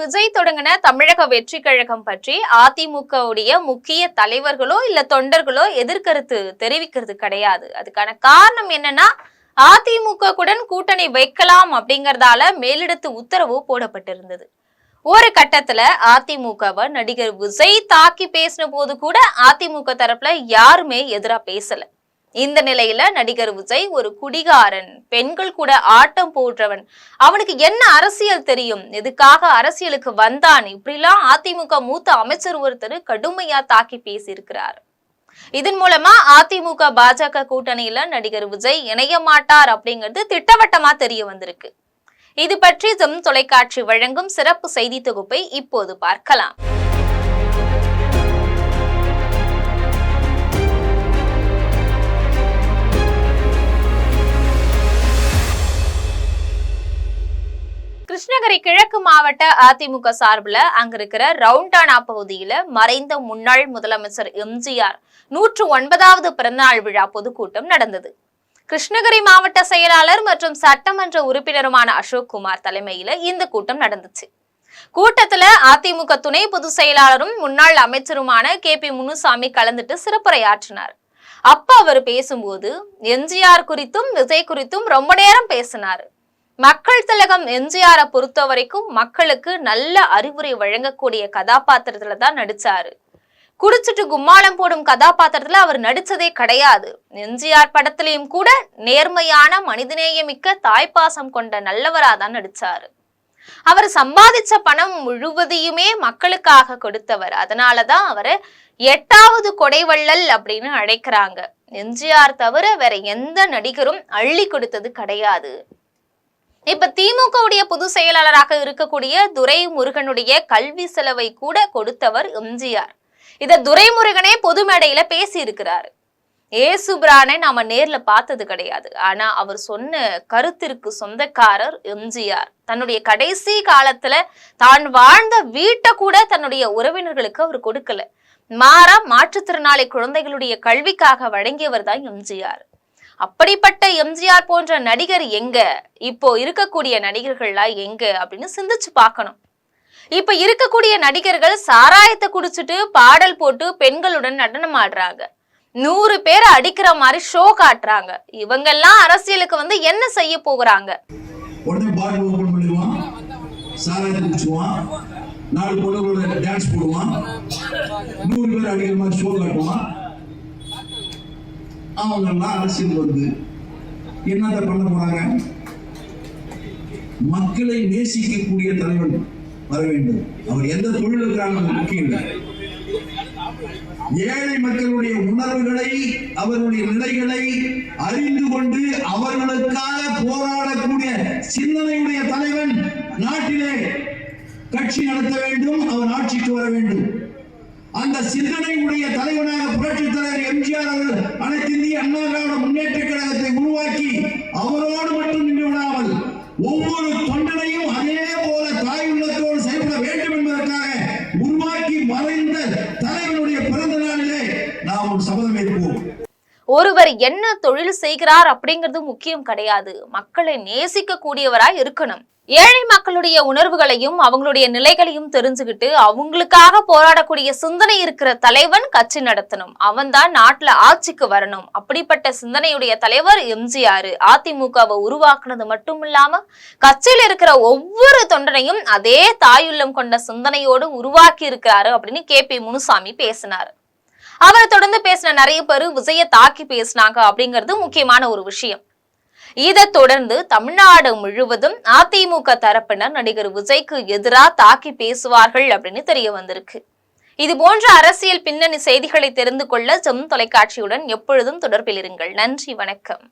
விஜய் தொடங்கின தமிழக வெற்றி கழகம் பற்றி அதிமுகவுடைய முக்கிய தலைவர்களோ இல்ல தொண்டர்களோ எதிர்கருத்து தெரிவிக்கிறது கிடையாது. அதுக்கான காரணம் என்னன்னா, அதிமுகவுடன் கூட்டணி வைக்கலாம் அப்படிங்கறதால மேலிடத்து உத்தரவு போடப்பட்டிருந்தது. ஒரு கட்டத்துல அதிமுகவை நடிகர் விஜய் தாக்கி பேசின போது கூட அதிமுக தரப்புல யாருமே எதிரா பேசல. இந்த நிலையில நடிகர் விஜய் ஒரு குடிகாரன், பெண்கள் கூட ஆட்டம் போடுறவன், அவனுக்கு என்ன அரசியல் தெரியும், எதுக்காக அரசியலுக்கு வந்தான், இப்படிலாம் அதிமுக மூத்த அமைச்சர் ஒருத்தர் கடுமையா தாக்கி பேசியிருக்கிறார். இதன் மூலமா அதிமுக பாஜக கூட்டணியில நடிகர் விஜய் இணைய மாட்டார் அப்படிங்கிறது திட்டவட்டமா தெரிய வந்திருக்கு. இது பற்றி ஜெம் தொலைக்காட்சி வழங்கும் சிறப்பு செய்தி தொகுப்பை இப்போது பார்க்கலாம். கிருஷ்ணகிரி கிழக்கு மாவட்ட அதிமுக சார்பில் அங்க இருக்கிற ரவுண்டானா பகுதியில மறைந்த முன்னாள் முதலமைச்சர் எம்ஜிஆர் 109வது பிறந்தநாள் விழா பொதுக்கூட்டம் நடந்தது. கிருஷ்ணகிரி மாவட்ட செயலாளர் மற்றும் சட்டமன்ற உறுப்பினருமான அசோக்குமார் தலைமையில இந்த கூட்டம் நடந்துச்சு. கூட்டத்துல அதிமுக துணை பொதுச் செயலாளரும் முன்னாள் அமைச்சருமான KP முனுசாமி கலந்துட்டு சிறப்புரையாற்றினார். அப்ப அவர் பேசும்போது எம்ஜிஆர் குறித்தும் விஜய் குறித்தும் ரொம்ப நேரம் பேசினாரு. மக்கள் திலகம் எம்ஜிஆரை பொறுத்த வரைக்கும் மக்களுக்கு நல்ல அறிவுரை வழங்கக்கூடிய கதாபாத்திரத்துல தான் நடிச்சாரு. குடிச்சிட்டு கும்மாளம் போடும் கதாபாத்திரத்துல அவர் நடிச்சதே கிடையாது. எம்ஜிஆர் படத்திலையும் கூட நேர்மையான மனிதநேயமிக்க தாய்ப்பாசம் கொண்ட நல்லவரா தான் நடிச்சாரு. அவர் சம்பாதிச்ச பணம் முழுவதையுமே மக்களுக்காக கொடுத்தவர். அதனாலதான் அவரை 8வது கொடைவள்ளல் அப்படின்னு அழைக்கிறாங்க. எம்ஜிஆர் தவிர வேற எந்த நடிகரும் அள்ளி கொடுத்தது கிடையாது. இப்ப திமுகவுடைய பொதுச் செயலாளராக இருக்கக்கூடிய துரைமுருகனுடைய கல்வி செலவை கூட கொடுத்தவர் எம்ஜிஆர். இத துரைமுருகனே பொது மேடையில பேசி இருக்கிறாரு. ஏசுபிரானை நாம நேர்ல பார்த்தது கிடையாது. ஆனா அவர் சொன்ன கருத்திற்கு சொந்தக்காரர் எம்ஜிஆர். தன்னுடைய கடைசி காலத்துல தான் வாழ்ந்த வீட்டை கூட தன்னுடைய உறவினர்களுக்கு அவர் கொடுக்கல. மாறா மாற்றுத்திறனாளி குழந்தைகளுடைய கல்விக்காக வழங்கியவர் தான் எம்ஜிஆர். அப்படிப்பட்ட எம்ஜிஆர் போன்ற நடிகர் எங்க, இப்போ இருக்கக்கூடிய நடிகர்கள்லாம் எங்க அப்படின்னு சிந்திச்சு பார்க்கணும். இப்ப இருக்கக்கூடிய நடிகர்கள் சாராயத்தை குடிச்சிட்டு பாடல் போட்டு பெண்களுடன் நடனம் ஆடுறாங்க. 100 பேரை அடிக்கிற மாதிரி ஷோ காட்டுறாங்க. இவங்கெல்லாம் அரசியலுக்கு வந்து என்ன செய்ய போகிறாங்க? அவங்கெல்லாம் அரசியல் வந்து என்னத்தை பண்ண போறாங்க? மக்களை நேசிக்கக்கூடிய தலைவன் வர வேண்டும். அவர் எந்த தொழிலுக்கான முக்கியம் இல்லை. ஏழை மக்களுடைய உணர்வுகளை, அவருடைய நிலைகளை அறிந்து கொண்டு அவர்களுக்காக போராடக்கூடிய சிந்தனையுடைய தலைவன் நாட்டிலே கட்சி நடத்த வேண்டும். அவர் ஆட்சிக்கு வர வேண்டும். அந்த சிந்தனையுடைய தலைவனாக புரட்சி தலைவர் எம்ஜிஆர் அவர்கள் அனைத்து இந்திய அண்ணா திராவிட முன்னேற்ற கழகத்தை உருவாக்கி அவரோடு மட்டும் நின்று விடாமல் ஒவ்வொரு தொண்டனையும் அதே போல தாய் உள்ளத்தோடு செயல்பட வேண்டும் என்பதற்காக உருவாக்கி மறைந்த தலைவனுடைய பிறந்த நாளிலே நாம் ஒரு சபதம் ஏற்போம். ஒருவர் என்ன தொழில் செய்கிறார் அப்படிங்கிறது முக்கியம் கிடையாது. மக்களை நேசிக்க கூடியவராய் இருக்கணும். ஏழை மக்களுடைய உணர்வுகளையும் அவங்களுடைய நிலைகளையும் தெரிஞ்சுக்கிட்டு அவங்களுக்காக போராடக்கூடிய சிந்தனை இருக்கிற தலைவன் கட்சி நடத்தணும். அவன் தான் நாட்டுல ஆட்சிக்கு வரணும். அப்படிப்பட்ட சிந்தனையுடைய தலைவர் எம்ஜிஆர். அதிமுகவை உருவாக்குனது மட்டும் இல்லாம கட்சியில் இருக்கிற ஒவ்வொரு தொண்டனையும் அதே தாயுள்ளம் கொண்ட சிந்தனையோடு உருவாக்கி இருக்கிறாரு அப்படின்னு KP முனுசாமி பேசினாரு. அவரை தொடர்ந்து பேசின நிறைய பேரு விஜய தாக்கி பேசினாங்க அப்படிங்கிறது முக்கியமான ஒரு விஷயம். இதை தொடர்ந்து தமிழ்நாடு முழுவதும் அதிமுக தரப்பினர் நடிகர் விஜய்க்கு எதிராக தாக்கி பேசுவார்கள் அப்படின்னு தெரிய வந்திருக்கு. இது போன்ற அரசியல் பின்னணி செய்திகளை தெரிந்து கொள்ள ஜெம் தொலைக்காட்சியுடன் எப்பொழுதும் தொடர்பில் இருங்கள். நன்றி, வணக்கம்.